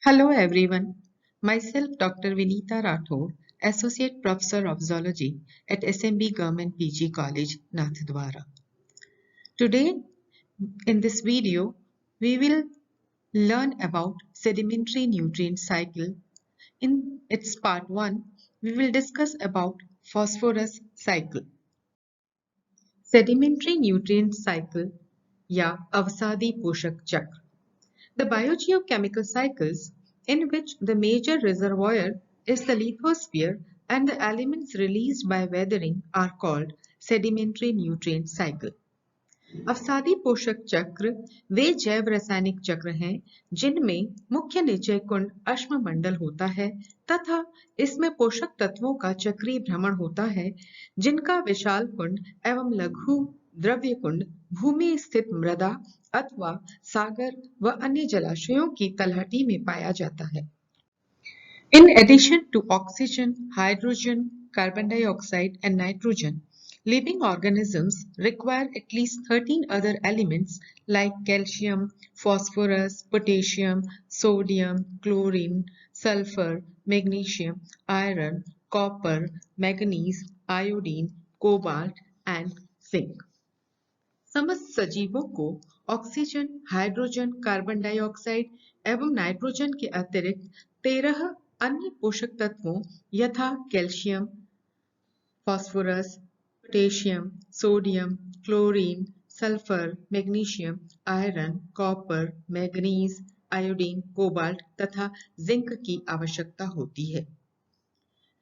Hello everyone. Myself Dr. Vinita Rathore, Associate Professor of Zoology at SMB Government PG College, Nathdwara. Today in this video, we will learn about sedimentary nutrient cycle. In its part 1, we will discuss about phosphorus cycle. Sedimentary nutrient cycle या अवसादी पोषक चक्र. The biogeochemical cycles in which the major reservoir is the lithosphere and the elements released by weathering are called sedimentary nutrient cycle. अवसादी पोषक चक्र वे जैव रासायनिक चक्र हैं जिनमें मुख्य निचय कुंड अश्ममंडल होता है तथा इसमें पोषक तत्वों का चक्रीय भ्रमण होता है जिनका विशाल कुंड एवं लघु द्रव्य कुंड भूमि स्थित मृदा अथवा सागर व अन्य जलाशयों की तलहटी में पाया जाता है. In addition to oxygen, hydrogen, carbon dioxide and nitrogen, living organisms require at least 13 other elements like calcium, phosphorus, potassium, sodium, chlorine, sulfur, magnesium, iron, copper, manganese, iodine, cobalt and zinc. समस्त सजीवों को oxygen, hydrogen, carbon dioxide एवं nitrogen के अतिरिक्त 13 अन्य पोषक तत्वों यथा calcium, phosphorus, potassium, sodium, chlorine, sulphur, magnesium, iron, copper, manganese, iodine, cobalt तथा जिंक की आवश्यकता होती है.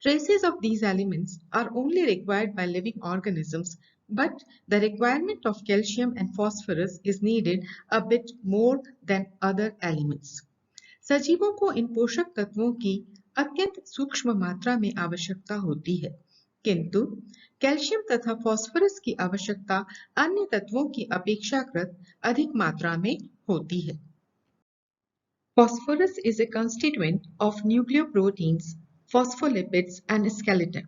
Traces of these elements are only required by living organisms, but the requirement of calcium and phosphorus is needed a bit more than other elements. सजीवों को इन पोषक तत्वों की अत्यंत सूक्ष्म मात्रा में आवश्यकता होती है, किंतु कैल्शियम तथा फास्फोरस की आवश्यकता अन्य तत्वों की अपेक्षाकृत अधिक मात्रा में होती है. Phosphorus is a constituent of nucleoproteins, phospholipids and skeleton.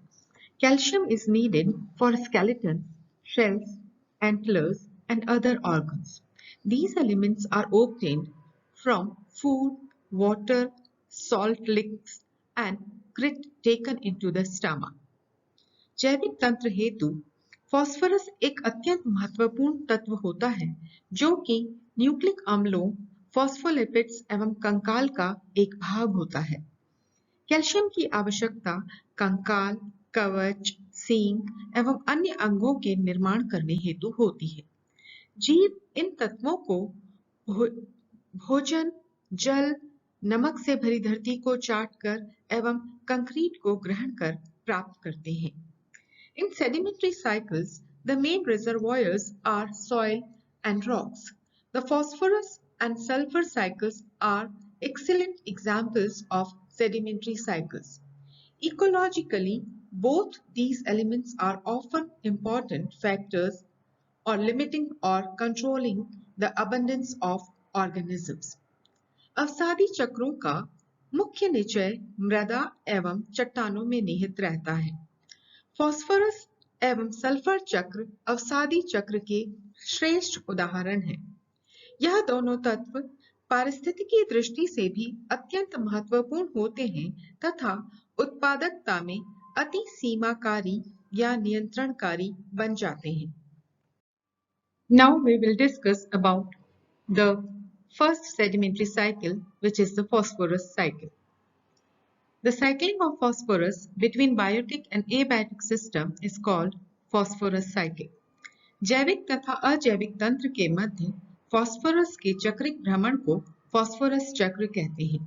Calcium is needed for skeleton, shells, antlers and other organs. These elements are obtained from food, water, salt licks and grit taken into the stomach. जैविक तंत्र हेतु phosphorus एक अत्यंत महत्वपूर्ण तत्व होता है जो कि न्यूक्लिक अम्लों, फॉस्फोलिपिड्स एवं कंकाल का एक भाग होता है. कैल्शियम की आवश्यकता कंकाल, कवच, सींग एवं अन्य अंगों के निर्माण करने हेतु होती है. जीव इन तत्वों को भोजन, जल, नमक से भरी धरती को चाटकर एवं कंक्रीट को ग्रहण कर प्राप्त करते हैं. In sedimentary cycles, the main reservoirs are soil and rocks. The phosphorus and sulfur cycles are excellent examples of sedimentary cycles. Ecologically, both these elements are often important factors or limiting or controlling the abundance of organisms. अवसादी चक्रों का मुख्य निचय मृदा एवं चट्टानों में निहित रहता है. फास्फोरस एवं सल्फर चक्र अवसादी चक्र के श्रेष्ठ उदाहरण हैं. यह दोनों तत्व पारिस्थितिकी दृष्टि से भी अत्यंत महत्वपूर्ण होते हैं तथा उत्पादकता में अति सीमाकारी या नियंत्रणकारी बन जाते हैं. Now we will discuss about the first sedimentary cycle, which is the phosphorus cycle. The cycling of phosphorus between biotic and abiotic system is called phosphorus cycle. जैविक तथा अजैविक तंत्र के मध्य फास्फोरस के चक्रिक भ्रमण को फास्फोरस चक्र कहते हैं.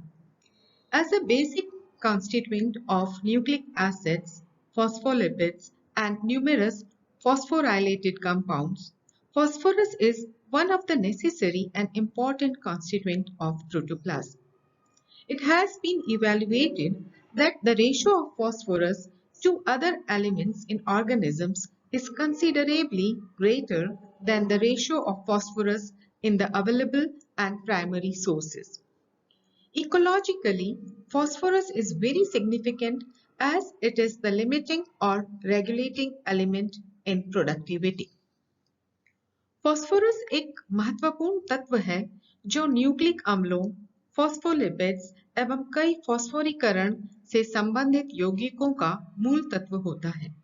As a basic constituent of nucleic acids, phospholipids and numerous phosphorylated compounds, phosphorus is one of the necessary and important constituent of protoplasm. It has been evaluated that the ratio of phosphorus to other elements in organisms is considerably greater than the ratio of phosphorus in the available and primary sources. Ecologically, phosphorus is very significant as it is the limiting or regulating element in productivity. Phosphorus एक महत्वपूर्ण तत्व है जो nucleic अम्लों, phospholipids एवं कई फॉस्फोरीकरण से संबंधित यौगिकों का मूल तत्व होता है,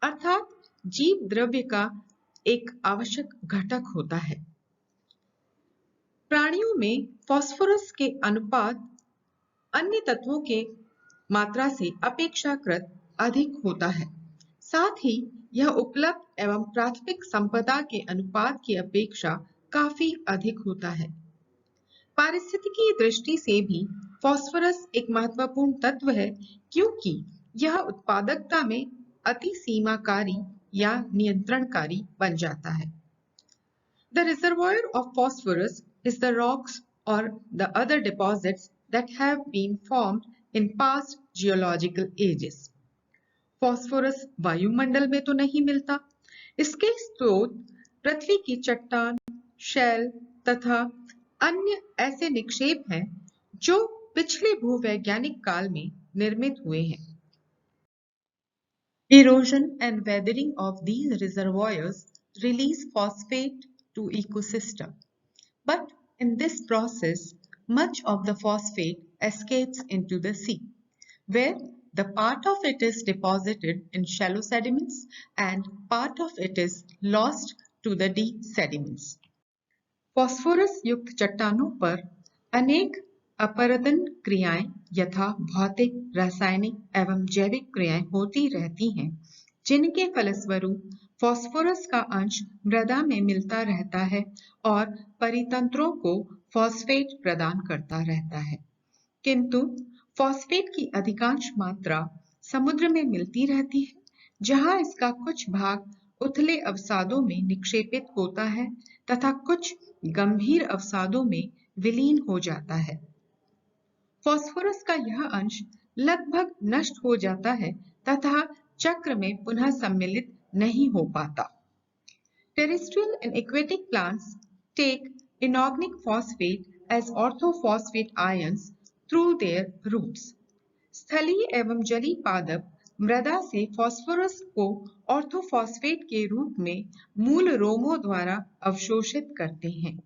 अर्थात जीव द्रव्य का एक आवश्यक घटक होता है। प्राणियों में फास्फोरस के अनुपात अन्य तत्वों के मात्रा से अपेक्षाकृत अधिक होता है। साथ ही यह उपलब्ध एवं प्राथमिक संपदा के अनुपात की अपेक्षा काफी अधिक होता है। पारिस्थितिकी दृष्टि से भी फास्फोरस एक महत्वपूर्ण तत्व है, क्योंकि यह उत्पादकता में अति सीमाकारी या नियंत्रणकारी बन जाता है। The reservoir of phosphorus is the rocks or the other deposits that have been formed in past geological ages. Phosphorus वायुमंडल में तो नहीं मिलता। इसके स्रोत पृथ्वी की चट्टान, शैल तथा अन्य ऐसे निक्षेप हैं जो पिछले भूवैज्ञानिक काल में निर्मित हुए हैं। Erosion and weathering of these reservoirs release phosphate to ecosystem. But in this process, much of the phosphate escapes into the sea, where the part of it is deposited in shallow sediments and part of it is lost to the deep sediments. Phosphorus युक्त चट्टानों पर अनेक अपरदन क्रियाएं यथा भौतिक, रासायनिक एवं जैविक क्रियाएं होती रहती हैं, जिनके फलस्वरूप फास्फोरस का अंश मृदा में मिलता रहता है और परितंत्रों को फॉस्फेट प्रदान करता रहता है। किंतु फॉस्फेट की अधिकांश मात्रा समुद्र में मिलती रहती है, जहां इसका कुछ भाग उथले अवसादों में निक्षेपित होता है तथा कुछ गंभीर अवसादों में विलीन हो जाता है। फास्फोरस का यह अंश लगभग नष्ट हो जाता है तथा चक्र में पुनः सम्मिलित नहीं हो पाता। Terrestrial and aquatic plants take inorganic phosphate as orthophosphate ions through their roots. स्थलीय एवं जलीय पादप मृदा से फास्फोरस को ऑर्थोफॉस्फेट के रूप में मूल रोमों द्वारा अवशोषित करते हैं।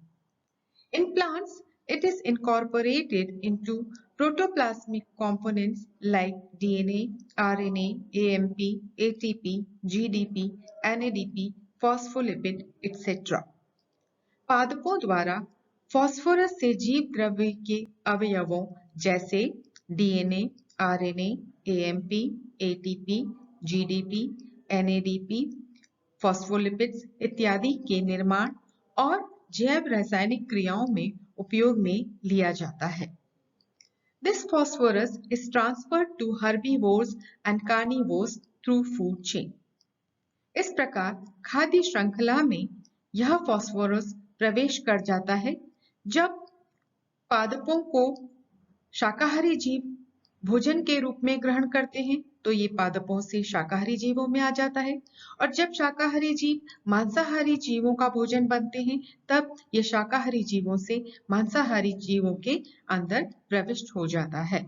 In plants, it is incorporated into protoplasmic components like DNA, RNA, AMP, ATP, GDP, NADP, phospholipid, etc. पादपों द्वारा फास्फोरस से जीव द्रव्य के अवयवों जैसे DNA, RNA, AMP, ATP, GDP, NADP, phospholipids इत्यादि के निर्माण और जैव रासायनिक क्रियाओं में उपयोग में लिया जाता है। This phosphorus is transferred to herbivores and carnivores through food chain. इस प्रकार खाद्य श्रृंखला में यह फास्फोरस प्रवेश कर जाता है। जब पादपों को शाकाहारी जीव भोजन के रूप में ग्रहण करते हैं तो ये पादपों से शाकाहारी जीवों में आ जाता है, और जब शाकाहारी जीव मांसाहारी जीवों का भोजन बनते हैं तब ये शाकाहारी जीवों से मांसाहारी जीवों के अंदर प्रविष्ट हो जाता है।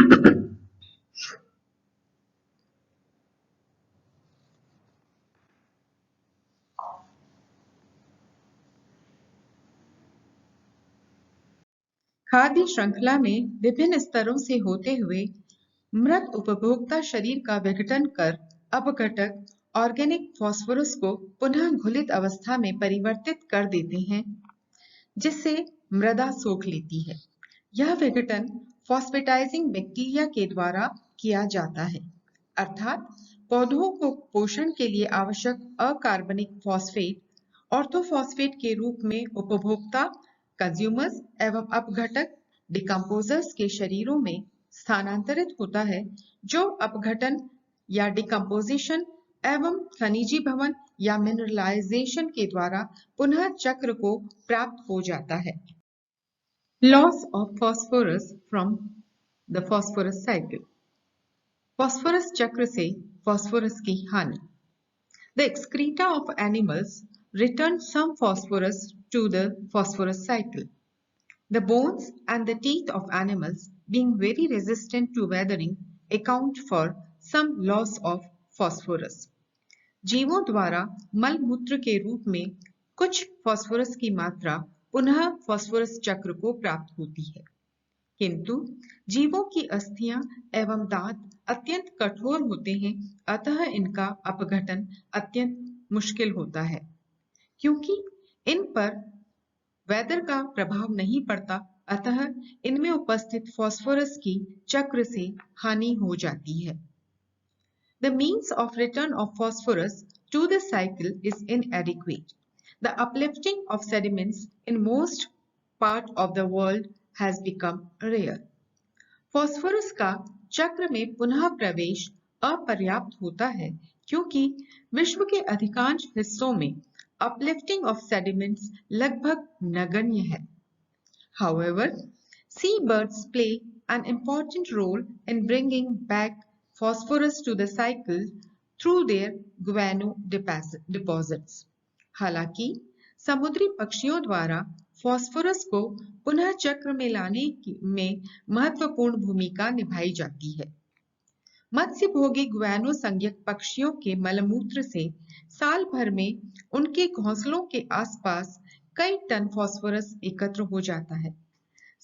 खाद्य श्रृंखला में विभिन्न स्तरों से होते हुए मृत उपभोक्ता शरीर का विघटन कर अपघटक ऑर्गेनिक फास्फोरस को पुनः घुलित अवस्था में परिवर्तित कर देते हैं, जिससे मृदा सोख लेती है। यह विघटन फॉस्फेटाइजिंग बैक्टीरिया के द्वारा किया जाता है, अर्थात पौधों को पोषण के लिए आवश्यक अकार्बनिक फॉस्फेट ऑर्थोफॉस्फेट के रूप में उपभोक्ता कंज्यूमर्स एवं अपघटक डिकम्पोजर्स के शरीरों में स्थानांतरित होता है, जो अपघटन या डिकम्पोजिशन एवं खनिजीभवन या मिनरलाइजेशन के द्वारा पुनः चक्र को प्राप्त हो जाता है। Loss of phosphorus from the phosphorus cycle. Phosphorus चक्र से फॉस्फोरस की हानि। The excreta of animals return some phosphorus to the phosphorus cycle. The bones and the teeth of animals, being very resistant to weathering, account for some loss of phosphorus. जीवों द्वारा मल मूत्र के रूप में कुछ फॉस्फोरस की मात्रा पुनः फॉस्फोरस चक्र को प्राप्त होती है, किंतु जीवों की अस्थियां एवं दांत अत्यंत कठोर होते हैं, अतः इनका अपघटन अत्यंत मुश्किल होता है। क्योंकि इन पर वेदर का प्रभाव नहीं पड़ता, अतः इनमें उपस्थित फॉस्फोरस की चक्र से हानि हो जाती है। The means of return of phosphorus to the cycle is inadequate. The uplifting of sediments in most part of the world has become rare. Phosphorus का चक्र में पुनः प्रवेश अपर्याप्त होता है, क्योंकि विश्व के अधिकांश हिस्सों में अपलिफ्टिंग ऑफ सेडिमेंट्स लगभग नगण्य है। However, seabirds play an important role in bringing back phosphorus to the cycle through their guano deposits. हालांकि समुद्री पक्षियों द्वारा फॉस्फोरस को पुनः चक्र में लाने में महत्वपूर्ण भूमिका निभाई जाती है। मत्स्य भोगी गुआनो संज्ञक पक्षियों के मलमूत्र से साल भर में उनके घोंसलों के आसपास कई टन फॉस्फोरस एकत्र हो जाता है।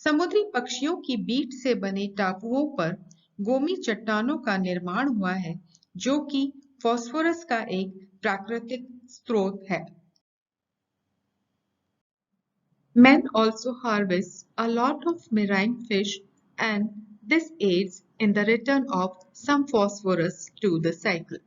समुद्री पक्षियों की बीट से बने टापुओं पर गोमी चट्टानों का निर्माण हुआ है, जो कि फॉस्फोरस का एक प्राकृतिक स्रोत है। Men also harvest a lot of marine fish, and this aids in the return of some phosphorus to the cycle.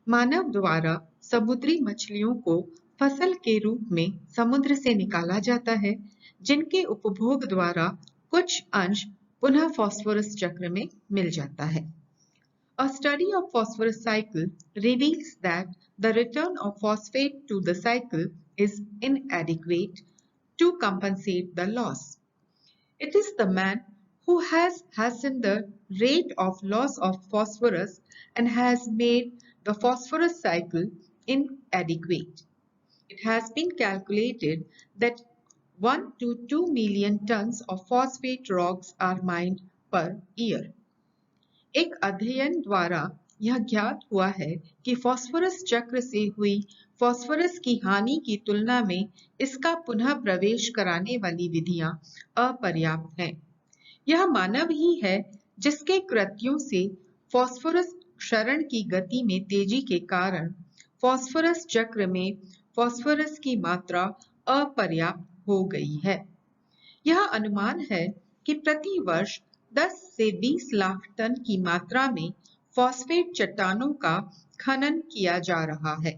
मानव द्वारा समुद्री मछलियों को फसल के रूप में समुद्र से निकाला जाता है, जिनके उपभोग द्वारा कुछ अंश पुनः फॉस्फोरस चक्र में मिल जाता है। A study of phosphorus cycle reveals that the return of phosphate to the cycle is inadequate to compensate the loss. It is the man who has hastened the rate of loss of phosphorus and has made the phosphorus cycle inadequate. It has been calculated that 1 to 2 million tons of phosphate rocks are mined per year. एक अध्ययन द्वारा यह ज्ञात हुआ है कि phosphorus चक्र से हुई फॉस्फोरस की हानि की तुलना में इसका पुनः प्रवेश कराने वाली विधियां अपर्याप्त हैं। यह मानव ही है जिसके कृत्यों से फॉस्फोरस क्षरण की गति में तेजी के कारण फॉस्फोरस चक्र में फॉस्फोरस की मात्रा अपर्याप्त हो गई है। यह अनुमान है कि प्रति वर्ष 10 से 20 लाख टन की मात्रा में फॉस्फेट चट्टानों का खनन किया जा रहा है।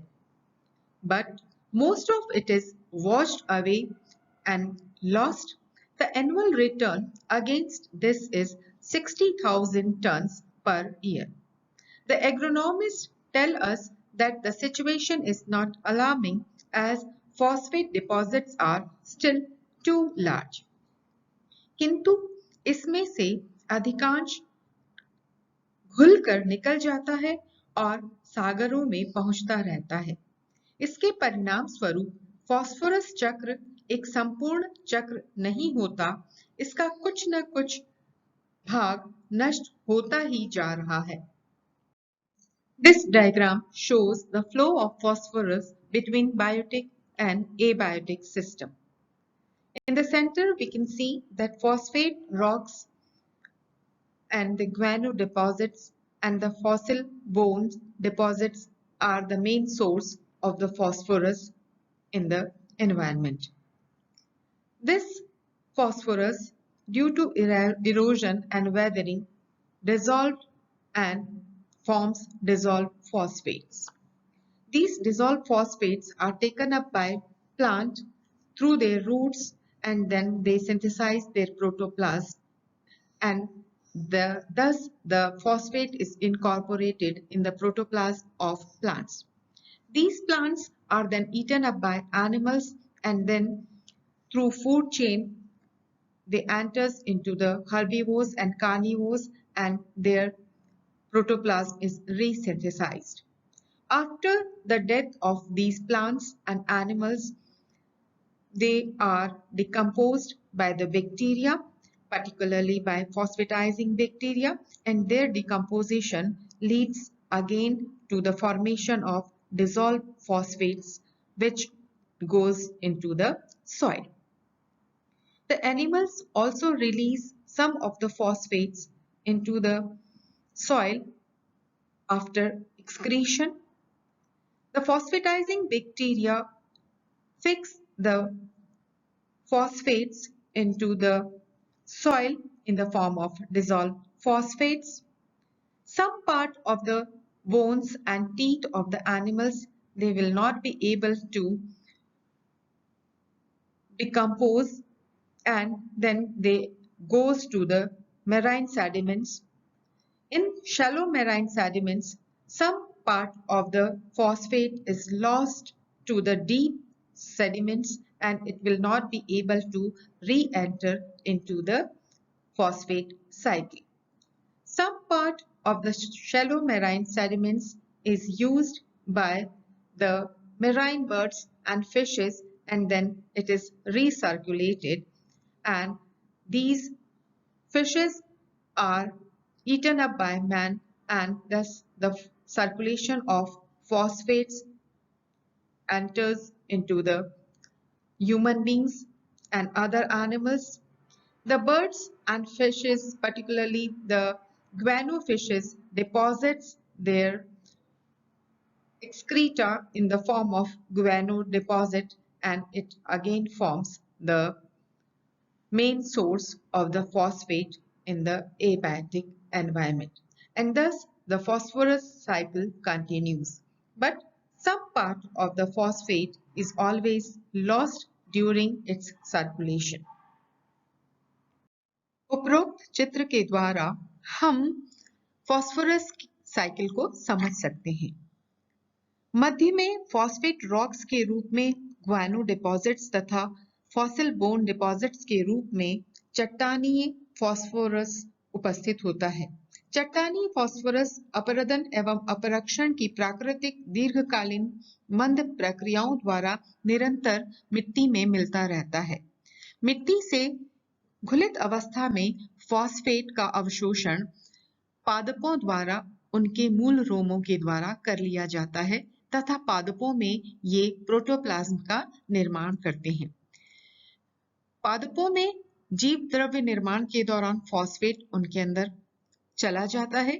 But most of it is washed away and lost. The annual return against this is 60,000 tons per year. The agronomists tell us that the situation is not alarming as phosphate deposits are still too large. किंतु इसमें से अधिकांश घुलकर निकल जाता है और सागरों में पहुंचता रहता है। इसके परिणाम स्वरूप फॉस्फोरस चक्र एक संपूर्ण चक्र नहीं होता, इसका कुछ न कुछ भाग नष्ट होता ही जा रहा है। This diagram shows the flow of phosphorus between biotic and abiotic system. In the center, we can see that phosphate rocks and the guano deposits and the fossil bones deposits are the main source of the phosphorus in the environment. This phosphorus, due to erosion and weathering, dissolved and forms dissolved phosphates. These dissolved phosphates are taken up by plant through their roots and then they synthesize their protoplasm and thus the phosphate is incorporated in the protoplasm of plants. These plants are then eaten up by animals and then through food chain they enters into the herbivores and carnivores and their protoplasm is resynthesized. After the death of these plants and animals, they are decomposed by the bacteria, particularly by phosphatizing bacteria, and their decomposition leads again to the formation of dissolved phosphates, which goes into the soil. The animals also release some of the phosphates into the soil after excretion. The phosphatizing bacteria fix the phosphates into the soil in the form of dissolved phosphates. Some part of the bones and teeth of the animals, they will not be able to decompose and then they goes to the marine sediments. In shallow marine sediments, some part of the phosphate is lost to the deep sediments and it will not be able to re-enter into the phosphate cycle. Some part of the shallow marine sediments is used by the marine birds and fishes and then it is recirculated and these fishes are eaten up by man and thus the circulation of phosphates enters into the human beings and other animals. The birds and fishes, particularly the guano fishes, deposits their excreta in the form of guano deposit and it again forms the main source of the phosphate in the abiotic environment. And thus the phosphorus cycle continues. But some part of the phosphate is always lost during its circulation. उपरोक्त चित्र के द्वारा हम phosphorus cycle को समझ सकते हैं। मध्य में फॉस्फेट रॉक्स के रूप में ग्वानो डिपॉजिट्स तथा फॉसिल बोन डिपॉजिट्स के रूप में चट्टानीय फॉस्फोरस उपस्थित होता है। चट्टानी फॉस्फोरस अपरदन एवं अपरक्षण की प्राकृतिक दीर्घकालीन मंद प्रक्रियाओं द्वारा निरंतर मिट्टी में मिलता रहता है। मिट्टी से घुलित अवस्था में फॉस्फेट का अवशोषण पादपों द्वारा उनके मूल रोमों के द्वारा कर लिया जाता है तथा पादपों में ये प्रोटोप्लाज्म का निर्माण करते हैं। पादपों में जीव द्रव्य निर्माण के दौरान फॉस्फेट उनके अंदर चला जाता है।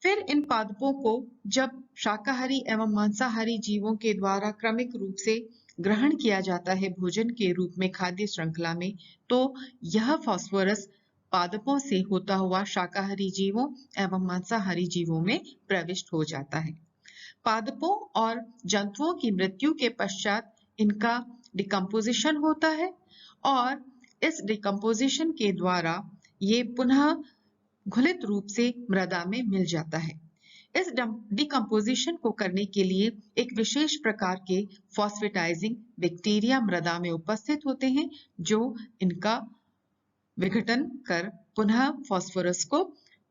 फिर इन पादपों को जब शाकाहारी एवं मांसाहारी जीवों के द्वारा क्रमिक रूप से ग्रहण किया जाता है भोजन के रूप में खाद्य श्रृंखला में, तो यह फॉस्फोरस पादपों से होता हुआ शाकाहारी जीवों एवं मांसाहारी जीवों में प्रविष्ट हो जाता है। पादपों और जंतुओं की मृत्यु के पश्चात इनका डिकम्पोजिशन होता है और इस डिकम्पोजिशन के द्वारा ये पुनः घुलित रूप से मृदा में मिल जाता है। इस डिकम्पोजिशन को करने के लिए एक विशेष प्रकार के फॉस्फेटाइजिंग बैक्टीरिया मृदा में उपस्थित होते हैं जो इनका विघटन कर पुनः फॉस्फोरस को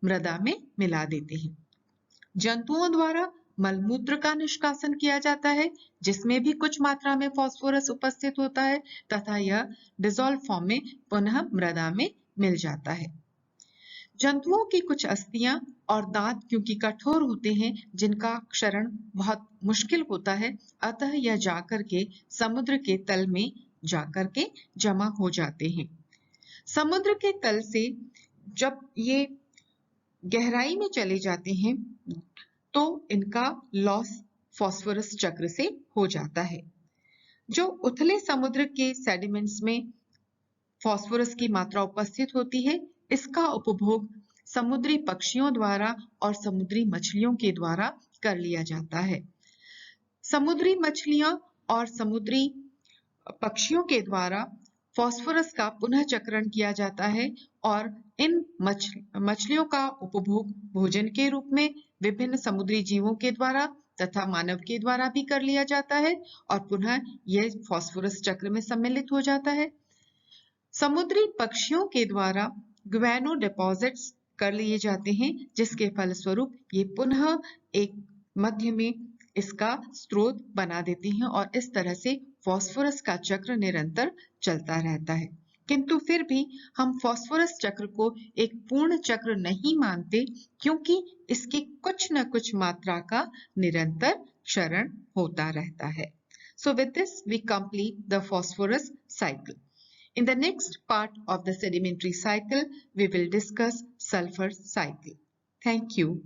मृदा में मिला देते हैं। जंतुओं द्वारा मलमूत्र का निष्कासन किया जाता है जिसमें भी कुछ मात्रा में फॉस्फोरस उपस्थित होता है तथा यह डिसॉल्व फॉर्म में पुनः मृदा में मिल जाता है। जंतुओं की कुछ अस्थियां और दांत क्योंकि कठोर होते हैं, जिनका क्षरण बहुत मुश्किल होता है, अतः यह जाकर के समुद्र के तल में जाकर के जमा हो जाते हैं। समुद्र के तल से जब ये गहराई में चले जाते हैं तो इनका लॉस फास्फोरस चक्र से हो जाता है। जो उथले समुद्र के सेडिमेंट्स में फास्फोरस की मात्रा उपस्थित होती है, इसका उपभोग समुद्री पक्षियों द्वारा और समुद्री मछलियों के द्वारा कर लिया जाता है। समुद्री मछलियां और समुद्री पक्षियों के द्वारा फास्फोरस का पुनः चक्रण किया जाता है और इन मछलियों का उपभोग भोजन के रूप में विभिन्न समुद्री जीवों के द्वारा तथा मानव के द्वारा भी कर लिया जाता है और पुनः यह फास्फोरस चक्र में सम्मिलित हो जाता है। समुद्री पक्षियों के द्वारा ग्वेनो डिपॉजिट्स कर लिए जाते हैं, जिसके फलस्वरूप ये पुनः एक मध्य में इसका स्रोत बना देते हैं और इस तरह से फास्फोरस का चक्र निरंतर चलता रहता है। किंतु फिर भी हम फास्फोरस चक्र को एक पूर्ण चक्र नहीं मानते, क्योंकि इसकी कुछ न कुछ मात्रा का निरंतर क्षरण होता रहता है। So with this we complete the phosphorus cycle. In the next part of the sedimentary cycle, we will discuss sulfur cycle. Thank you.